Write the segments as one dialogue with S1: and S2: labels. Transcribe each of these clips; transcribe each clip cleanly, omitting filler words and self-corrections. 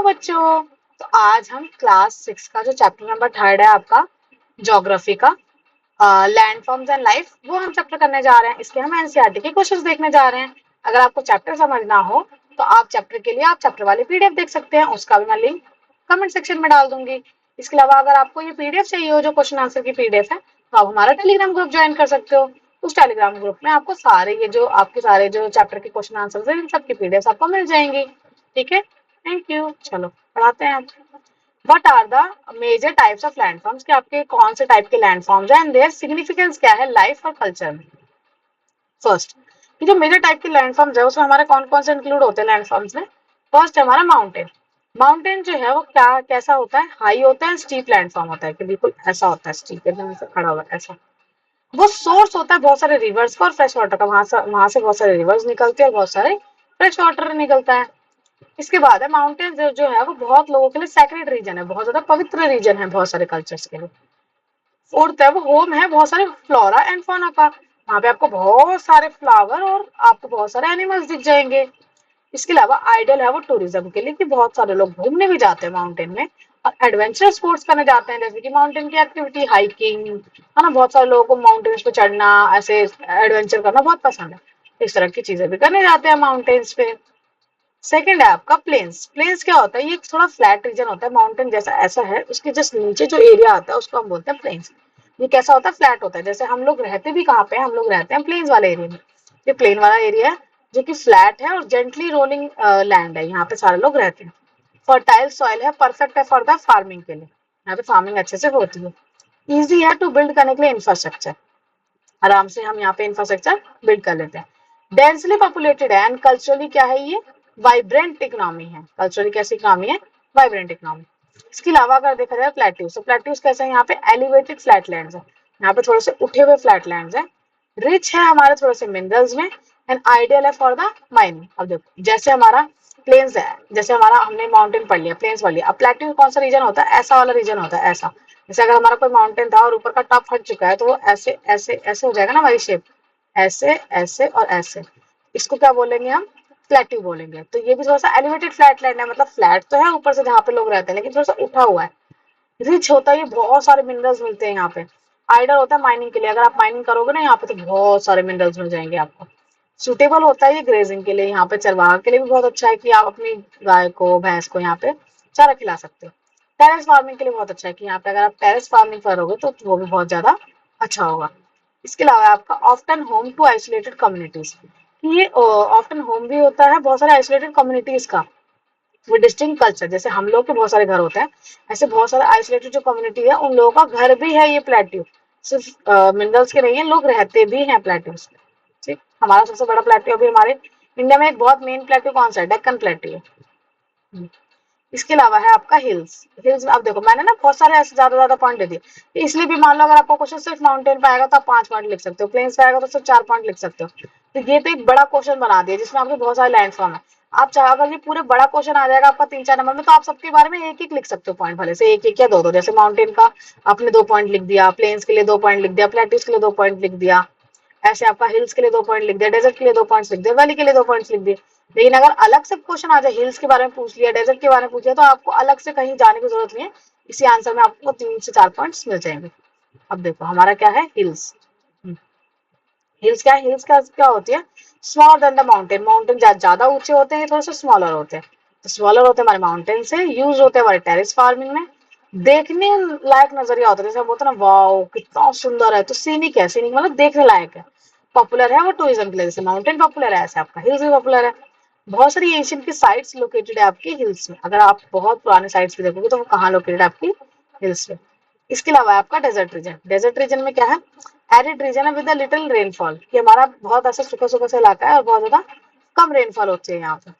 S1: बच्चों, तो आज हम क्लास 6 का जो चैप्टर नंबर 3 है आपका ज्योग्राफी का लैंड फॉर्म्स एंड लाइफ, वो हम चैप्टर करने जा रहे हैं। इसके हम एनसीईआरटी के क्वेश्चंस देखने जा रहे हैं। अगर आपको चैप्टर समझना हो तो आप चैप्टर के लिए आप चैप्टर वाली पीडीएफ देख सकते हैं, उसका भी मैं लिंक कमेंट सेक्शन में डाल दूंगी। इसके अलावा अगर आपको ये पीडीएफ चाहिए हो जो क्वेश्चन आंसर की पीडीएफ है, तो आप हमारा टेलीग्राम ग्रुप ज्वाइन कर सकते हो। उस टेलीग्राम ग्रुप में आपको सारे ये जो आपके सारे जो चैप्टर के क्वेश्चन आंसर है इन सब की पीडीएफ आपको मिल जाएंगी। ठीक है, थैंक यू। चलो पढ़ाते हैं आप। What are the major types of landforms, कि आपके कौन से टाइप के लैंडफॉर्म्स हैं एंड देयर सिग्निफिकेंस क्या है लाइफ और कल्चर में। फर्स्ट, कि जो मेजर टाइप के लैंडफॉर्म्स है उसमें हमारे कौन कौन से इंक्लूड होते हैं लैंडफॉर्म्स में। फर्स्ट है हमारा माउंटेन। माउंटेन जो है वो क्या कैसा होता है, हाई होता है, स्टीप लैंडफॉर्म होता है कि बिल्कुल ऐसा होता है, स्टीप एकदम ऐसा खड़ा हुआ ऐसा। वो सोर्स होता है बहुत सारे रिवर्स का और फ्रेश वाटर का, वहां से बहुत सारे रिवर्स निकलते हैं और बहुत सारे फ्रेश वाटर निकलता है। इसके बाद है माउंटेन जो है वो बहुत लोगों के लिए सैक्रेड रीजन है, बहुत ज्यादा पवित्र रीजन है बहुत सारे कल्चर्स के लिए। फोर्थ है वो होम है बहुत सारे फ्लोरा एंड फौना का, वहां पे आपको बहुत सारे फ्लावर और आपको बहुत सारे एनिमल्स दिख जाएंगे। इसके अलावा आइडियल है वो टूरिज्म के लिए, कि बहुत सारे लोग घूमने भी जाते हैं माउंटेन में और एडवेंचर स्पोर्ट्स करने जाते हैं, जैसे कि माउंटेन की एक्टिविटी हाइकिंग है ना। बहुत सारे लोगों को माउंटेन्स पे चढ़ना, ऐसे एडवेंचर करना बहुत पसंद है, इस तरह की चीजें भी करने जाते हैं माउंटेन्स पे। सेकंड है आपका प्लेन्स। प्लेन्स क्या होता है, ये थोड़ा फ्लैट रीजन होता है, माउंटेन जैसा ऐसा है, उसके जस्ट नीचे जो एरिया आता है उसको हम बोलते हैं प्लेन्स। ये कैसा होता है, फ्लैट होता है। जैसे हम लोग रहते भी कहाँ पे, हम लोग रहते हैं प्लेन्स वाले एरिया में। ये प्लेन वाला एरिया है जो कि फ्लैट है और जेंटली रोलिंग लैंड है, यहाँ पे सारे लोग रहते हैं। फर्टाइल सॉइल है, परफेक्ट है फॉर द फार्मिंग के लिए, यहाँ पे फार्मिंग अच्छे से होती है। ईजी है टू बिल्ड करने के लिए इंफ्रास्ट्रक्चर, आराम से हम यहाँ पे इंफ्रास्ट्रक्चर बिल्ड कर लेते हैं। डेंसली पॉपुलेटेड है एंड कल्चरली क्या है, ये वाइब्रेंट इकोनॉमी है। कल्चरली कैसी इकोनॉमी है, वाइब्रेंट इकोनॉमी। इसके अलावा अगर देखा जाए प्लेट्यूज, तो प्लेट्यूज कैसे है, यहाँ पे एलिवेटेड फ्लैटलैंड्स है, यहाँ पे थोड़े से उठे हुए फ्लैटलैंड्स है। रिच है हमारे थोड़े से मिनरल्स में एंड आइडियल है फॉर द माइनिंग। अब देखो जैसे हमारा प्लेन्स है, जैसे हमारा हमने माउंटेन पढ़ लिया, प्लेन्स पढ़ लिया, अब प्लेट्यू कौन सा रीजन होता है, ऐसा वाला रीजन होता है ऐसा। जैसे अगर हमारा कोई माउंटेन था और ऊपर का टॉप हट चुका है तो वो ऐसे ऐसे ऐसे हो जाएगा ना हमारी शेप, ऐसे ऐसे और ऐसे। इसको क्या बोलेंगे हम, प्लेट्यू बोलेंगे। तो ये भी थोड़ा सा एलिवेटेड फ्लैटलैंड है, मतलब फ्लैट तो है ऊपर से जहाँ पे लोग रहते हैं लेकिन थोड़ा सा उठा हुआ है। रिच होता है, ये बहुत सारे मिनरल्स मिलते हैं यहाँ पे। आइडल होता है माइनिंग के लिए, अगर आप माइनिंग करोगे ना यहाँ पे तो बहुत सारे मिनरल्स मिल जाएंगे आपको। सुटेबल होता है ये ग्रेजिंग के लिए, यहाँ पे चरवाहा के लिए भी बहुत अच्छा है कि आप अपनी गाय को भैंस को यहाँ पे चारा खिला सकते हो। टेरेस फार्मिंग के लिए बहुत अच्छा है कि यहाँ पे अगर आप टेरेस फार्मिंग करोगे तो वो भी बहुत ज्यादा अच्छा होगा। इसके अलावा आपका often home to isolated communities, ये ऑफ्टन होम भी होता है बहुत सारे आइसोलेटेड कम्युनिटीज का विद डिस्टिंक्ट कल्चर। जैसे हम लोग के बहुत सारे घर होते हैं, ऐसे बहुत सारे आइसोलेटेड जो कम्युनिटी है उन लोगों का घर भी है ये प्लेट्यू। सिर्फ मिनरल्स के नहीं है, लोग रहते भी हैं प्लेट्यूज में। ठीक, हमारा सबसे बड़ा प्लेट्यू अभी हमारे इंडिया में एक बहुत मेन प्लेट्यू कौन सा है, डेक्कन प्लेट्यू। इसके अलावा है आपका हिल्स। हिल्स में अब देखो मैंने ना बहुत सारे ऐसे ज्यादा पॉइंट दे दिए, इसलिए भी मान लो अगर आपको क्वेश्चन सिर्फ माउंटेन पे आएगा तो आप 5 पॉइंट लिख सकते हो, प्लेन्स पे आएगा तो सिर्फ 4 पॉइंट लिख सकते हो। तो ये तो एक बड़ा क्वेश्चन बना दिया जिसमें आपके बहुत सारे लैंडफॉर्म है। आप चाहे अगर ये पूरे बड़ा क्वेश्चन आ जाएगा आपका 3-4 नंबर में, तो आप सबके बारे में एक एक लिख सकते हो पॉइंट, भले से एक एक या दो दो। जैसे माउंटेन का आपने 2 पॉइंट लिख दिया, प्लेन्स के लिए 2 पॉइंट लिख दिया, प्लेट्यूज के लिए 2 पॉइंट लिख दिया, ऐसे आपका हिल्स के लिए 2 पॉइंट लिख दिया, डेजर्ट के लिए 2 पॉइंट लिख दिया, वैली के लिए 2 पॉइंट लिख दिए। लेकिन अगर अलग से क्वेश्चन आ जाए, हिल्स के बारे में पूछ लिया, डेजर्ट के बारे में पूछ लिया, तो आपको अलग से कहीं जाने की जरूरत नहीं है, इसी आंसर में आपको 3 से 4 पॉइंट्स मिल जाएंगे। अब देखो हमारा क्या है, हिल्स। हिल्स क्या है, हिल्स क्या होती है, smaller than the mountain. Mountain ज्यादा ऊंचे होते हैं, थोड़े से स्मॉलर होते हैं। तो स्मॉलर होते हैं हमारे माउंटेन से, यूज होते हैं हमारे टेरेस फार्मिंग में। देखने लायक नजरिया होता है, जैसे हम बोलते हैं ना वाओ कितना सुंदर है, तो सीनिक है, सीनिक मतलब देखने लायक है। पॉपुलर है वो टूरिज्म के लिए, जैसे माउंटेन पॉपुलर है ऐसे आपका हिल्स भी पॉपुलर है। बहुत सारी एशियन की साइट्स लोकेटेड है आपकी हिल्स में, अगर आप बहुत पुराने साइट्स भी देखोगे तो वो कहाँ लोकेटेड है आपकी हिल्स में। इसके अलावा आपका डेजर्ट रीजन। डेजर्ट रीजन में क्या है, एरिड रीजन है विद लिटिल रेनफॉल, कि हमारा बहुत ऐसा सूखा सूखा सा इलाका है और बहुत ज्यादा कम रेनफॉल होती है यहाँ पे।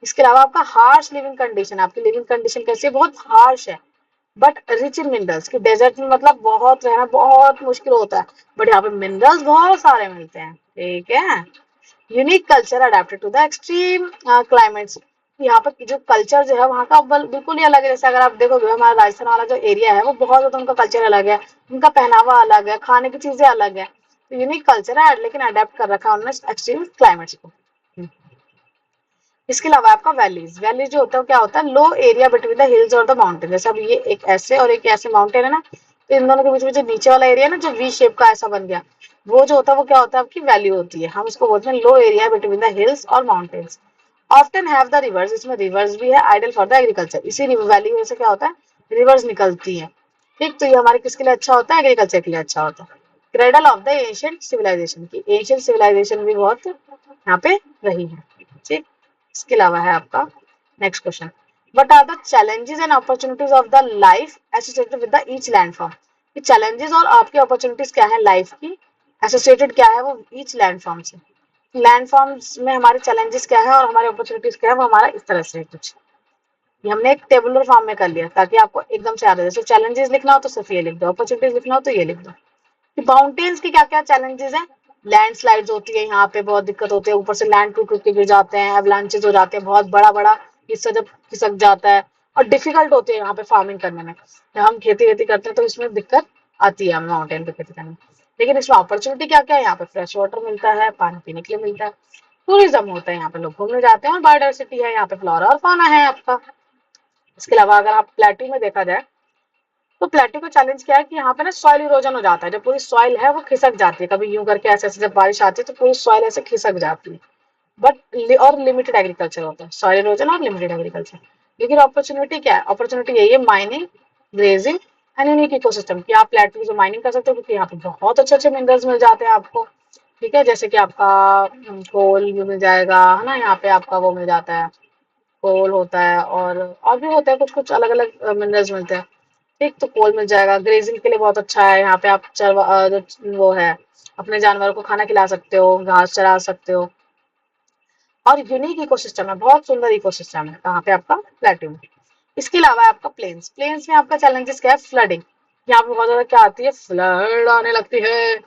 S1: इसके अलावा आपका हार्श लिविंग कंडीशन, आपकी लिविंग कंडीशन कैसी है, बहुत हार्श है बट रिच इन मिनरल्स, कि डेजर्ट में मतलब बहुत रहना बहुत मुश्किल होता है, बट यहाँ पे मिनरल्स बहुत सारे मिलते हैं। ठीक है, unique culture adapted to the extreme climates, यहाँ पर जो कल्चर जो है वहाँ का बिल्कुल ही अलग है। जैसे अगर आप देखोगे हमारा राजस्थान वाला जो एरिया है वो बहुत ज्यादा उनका कल्चर अलग है, उनका पहनावा अलग है, खाने की चीजें अलग है। तो यूनिक कल्चर है लेकिन अडेप्ट कर रखा है उन्होंने एक्सट्रीम क्लाइमेट्स को। इसके अलावा आपका वैलीज, वैली जो होता है क्या होता है, लो एरिया बिटवीन द हिल्स और द माउंटेन। जैसे अब ये एक ऐसे और एक ऐसे माउंटेन है ना, तो इन दोनों के बीच में जो नीचे वाला एरिया ना जो वी शेप का ऐसा बन गया, वो जो होता है वो क्या होता है, आपकी वैली होती है। हम उसको बोलते हैं लो एरिया बिटवीन द हिल्स और mountains. Often have the reverse, इसमें रिवर्स भी है, आइडल फॉर द एग्रीकल्चर। इसी वैली में से क्या होता है, रिवर्स निकलती है। ठीक, तो ये हमारे किसके लिए अच्छा होता है, एग्रीकल्चर के लिए अच्छा होता है। Cradle of the ancient civilisation, की एंशिएंट सिविलाइजेशन भी बहुत यहाँ पे रही है। ठीक, इसके अलावा है आपका next question, what are the challenges and opportunities of the life associated with the each landform. ये चैलेंजेस और आपकी अपॉर्चुनिटीज क्या है लाइफ की, एसोसिएटेड क्या है वो ईच लैंडफॉर्म से। लैंडफॉर्म्स में हमारे चैलेंजेस क्या है और हमारे अपॉर्चुनिटीज क्या है, वो हमारा इस तरह से है कुछ। ये हमने एक टेबुलर फॉर्म में कर लिया ताकि आपको एकदम से याद हो। जैसे चैलेंजेस लिखना हो तो सिर्फ ये लिख दो, अपॉर्चुनिटीज लिखना हो तो ये लिख दो। माउंटेन्स की क्या क्या चैलेंजेस हैं, लैंडस्लाइड्स होती है, यहाँ पे बहुत दिक्कत होती है, ऊपर से लैंड टूट टूट के गिर जाते हैं, एवलांचेस हो जाते हैं, बहुत बड़ा बड़ा हिस्सा जब खिसक जाता है, और डिफिकल्ट होती है यहाँ पे फार्मिंग करने में। जब हम खेती वेती करते हैं तो इसमें दिक्कत आती है हमें माउंटेन पे खेती करने में। लेकिन इसमें अपॉर्चुनिटी क्या क्या है, यहाँ पे फ्रेश वाटर मिलता है, पानी पीने के लिए मिलता है, टूरिज्म होता है, यहाँ पे लोग घूमने जाते हैं, और बायोडाइवर्सिटी है, यहाँ पे फ्लोरा और फौना है आपका। इसके अलावा अगर आप प्लेट्यू में देखा जाए तो प्लेट्यू का चैलेंज क्या है कि यहाँ पे ना सॉइल इरोजन हो जाता है, जब पूरी सॉइल है वो खिसक जाती है, कभी यूं करके ऐसे ऐसे जब बारिश आती है तो पूरी सॉइल ऐसे खिसक जाती है। बट और लिमिटेड एग्रीकल्चर होता है, सॉइल इरोजन और लिमिटेड एग्रीकल्चर। लेकिन अपॉर्चुनिटी क्या है, अपॉर्चुनिटी यही है mining, grazing and unique ecosystem की। आप प्लेट्यू से माइनिंग कर सकते हो क्योंकि यहाँ पे बहुत अच्छे अच्छे मिनरल्स मिल जाते हैं आपको। ठीक है, जैसे कि आपका कोल भी मिल जाएगा है ना, यहाँ पे आपका वो मिल जाता है, कोल होता है, और भी होता है कुछ कुछ अलग अलग मिनरल्स मिलते हैं। ठीक, तो कोल मिल जाएगा, ग्रेजिंग के लिए बहुत अच्छा है, यहाँ पे आप वो है अपने जानवरों को खाना खिला सकते हो, घास चरा सकते हो, और यूनिक इकोसिस्टम है, बहुत सुंदर इकोसिस्टम है कहाँ पे आपका प्लेट्यू में। इसके अलावा आपका प्लेन्स, प्लेन्स में आपका चैलेंजेस क्या है, फ्लडिंग। यहाँ पे बहुत ज्यादा क्या आती है, फ्लड आने लगती है।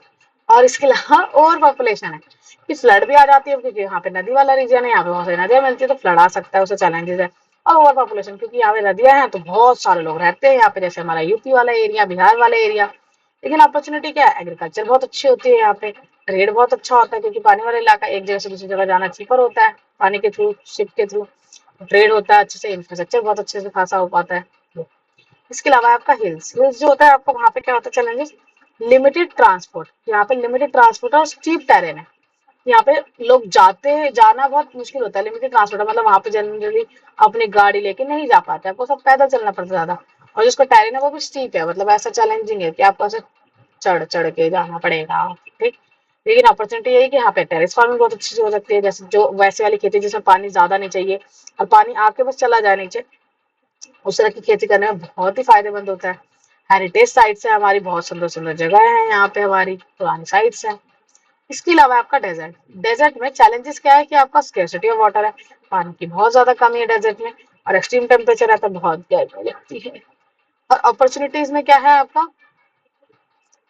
S1: और इसके अलावा ओवर पॉपुलेशन है कि फ्लड भी आ जाती है क्योंकि यहाँ पे नदी वाला रीजन है, यहाँ पे बहुत सारी नदियां मिलती है तो फ्लड आ सकता है, उससे चैलेंजेस है। और ओवर पॉपुलेशन क्योंकि यहाँ पे नदियां हैं तो बहुत सारे लोग रहते हैं यहाँ पे, जैसे हमारा यूपी वाला एरिया, बिहार वाला एरिया। लेकिन अपॉर्चुनिटी क्या है, एग्रीकल्चर बहुत अच्छी होती है यहाँ पे, ट्रेड बहुत अच्छा होता है क्योंकि पानी वाला इलाका, एक जगह से दूसरी जगह जाना चीपर होता है पानी के थ्रू, शिप के थ्रू ट्रेड होता है अच्छे से, इंफ्रास्ट्रक्चर बहुत अच्छे से खासा हो पाता है। इसके अलावा आपका हिल्स, हिल्स जो होता है आपको वहाँ पे क्या होता है चैलेंजेस, लिमिटेड ट्रांसपोर्ट, यहाँ पे लिमिटेड ट्रांसपोर्ट और स्टीप टेरेन है। यहाँ पे लोग जाना बहुत मुश्किल होता है, लिमिटेड ट्रांसपोर्ट है, मतलब वहाँ पे जनरली अपनी गाड़ी लेके नहीं जा पाते, आपको सब पैदल चलना पड़ता है ज्यादा। और जिसका टेरेन है वो भी स्टीप है, मतलब ऐसा चैलेंजिंग है कि आपको ऐसे चढ़ चढ़ के जाना पड़ेगा। ठीक, लेकिन अपॉर्चुनिटी यही कि यहाँ पे टेरेस फार्मिंग बहुत अच्छी हो सकती है, जैसे जो वैसे वाली खेती जिसमें पानी ज्यादा नहीं चाहिए और पानी आके बस चला जाए नीचे, उस तरह की खेती करने में बहुत ही फायदेमंद होता है। हेरिटेज साइट्स है हमारी, बहुत सुंदर सुंदर जगह है यहाँ पे, हमारी पुरानी साइट्स है। इसके अलावा आपका डेजर्ट, डेजर्ट में चैलेंजेस क्या है कि आपका स्केर्सिटी ऑफ वाटर है, पानी की बहुत ज्यादा कमी है डेजर्ट में, और एक्सट्रीम टेम्परेचर है तो बहुत गर्मी लगती है। और अपॉर्चुनिटीज में क्या है आपका,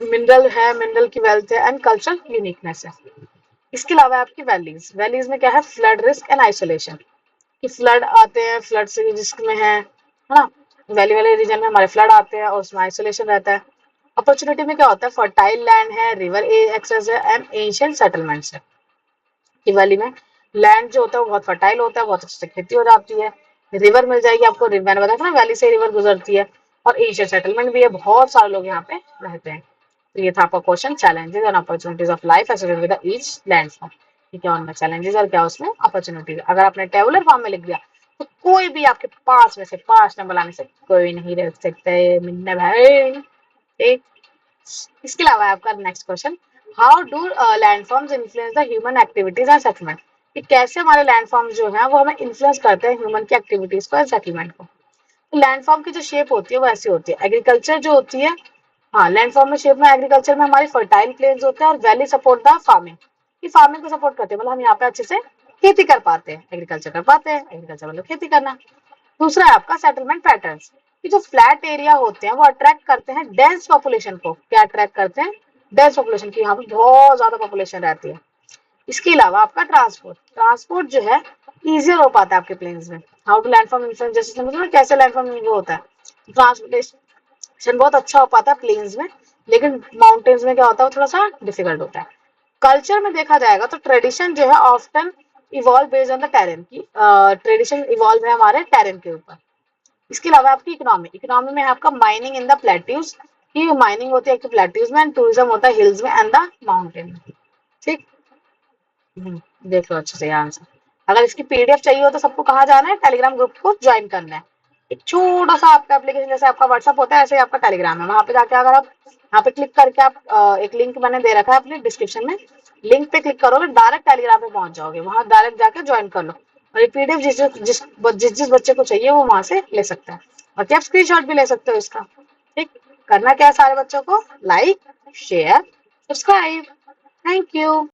S1: मिनरल है, मिनरल की वेल्थ है एंड कल्चरल यूनिकनेस है। इसके अलावा आपकी वैलीज, वैलीज में क्या है, फ्लड रिस्क एंड आइसोलेशन, कि फ्लड आते हैं, फ्लड से रिस्क में है ना, वैली वाले रीजन में हमारे फ्लड आते हैं और उसमें आइसोलेशन रहता है। अपॉर्चुनिटी में क्या होता है, फर्टाइल लैंड है, रिवर एक्सेस है एंड एंशिएंट सेटलमेंट्स है। कि वैली में लैंड जो होता है वो बहुत फर्टाइल होता है, बहुत अच्छे से खेती हो जाती है, रिवर मिल जाएगी आपको, मैंने बताया था ना वैली से रिवर गुजरती है, और एंशिएंट सेटलमेंट भी है, बहुत सारे लोग यहाँ पे रहते हैं। तो ये था आपका question, challenges and opportunities of life associated with each landform. ठीक है, उनमें चैलेंजेस और क्या उसमें अपॉर्चुनिटीज। अगर आपने टेबुलर फॉर्म में लिख दिया तो कोई भी आपके 5 में से 5 नंबर लाने से कोई नहीं रह सकते मिन्ना भाई। ठीक, इसके अलावा आपका next question, how do landforms influence the human activities and settlement, कि कैसे हमारे लैंडफॉर्म्स जो है वो हमें इन्फ्लुएंस करते हैं ह्यूमन की एक्टिविटीज को एंड सेटलमेंट को। तो लैंडफॉर्म की जो शेप होती है वो ऐसी होती है, एग्रीकल्चर जो होती है, हाँ लैंडफॉर्म में शेप में एग्रीकल्चर में हमारी फर्टाइल प्लेन्स होते हैं और वैली सपोर्ट द फार्मिंग, कि फार्मिंग को सपोर्ट करते हैं, मतलब हम यहाँ पे अच्छे से खेती कर पाते हैं, एग्रीकल्चर कर पाते हैं, एग्रीकल्चर मतलब खेती करना। दूसरा है आपका सेटलमेंट पैटर्न्स, कि जो फ्लैट एरिया होते हैं वो अट्रैक्ट करते हैं डेंस पॉपुलेशन को, क्या अट्रैक्ट करते हैं, डेंस पॉपुलेशन की, यहाँ पे बहुत ज्यादा पॉपुलेशन रहती है। इसके अलावा आपका ट्रांसपोर्ट, ट्रांसपोर्ट जो है इजियर हो पाता है आपके प्लेन्स में। हाउ टू लैंडफॉर्म इन्फ्लुएंस, जैसे समझो कैसे लैंडफॉर्म वो होता है, ट्रांसपोर्टेशन बहुत अच्छा हो पाता है प्लेन्स में, लेकिन माउंटेन्स में क्या होता है वो थोड़ा सा डिफिकल्ट होता है। कल्चर में देखा जाएगा तो ट्रेडिशन जो है often evolve based on the terrain की ट्रेडिशन इवॉल्व है हमारे टेरेन के ऊपर। इसके अलावा आपकी इकोनॉमी में है आपका माइनिंग इन द प्लेट्यूज की माइनिंग होती है प्लेट्यूज में एंड टूरिज्म होता है हिल्स में एंड द माउंटेन में। ठीक, देख लो अच्छे से आंसर। अगर इसकी पीडीएफ चाहिए हो तो सबको कहाँ जाना है, टेलीग्राम ग्रुप को ज्वाइन करना है। एक छोटा सा आपका एप्लीकेशन जैसे आपका व्हाट्सअप होता है ऐसे ही आपका टेलीग्राम है। वहां पे जाके अगर आप यहाँ पे क्लिक करके आप एक लिंक मैंने दे रखा है अपने डिस्क्रिप्शन में, लिंक पे क्लिक करोगे डायरेक्ट टेलीग्राम पे पहुंच जाओगे, वहां डायरेक्ट जाके ज्वाइन कर लो और ये पीडीएफ जिस बच्चे को चाहिए वो वहां से ले सकता है। और आप स्क्रीनशॉट भी ले सकते हो इसका। ठीक, करना क्या है सारे बच्चों को, like share subscribe. Thank you.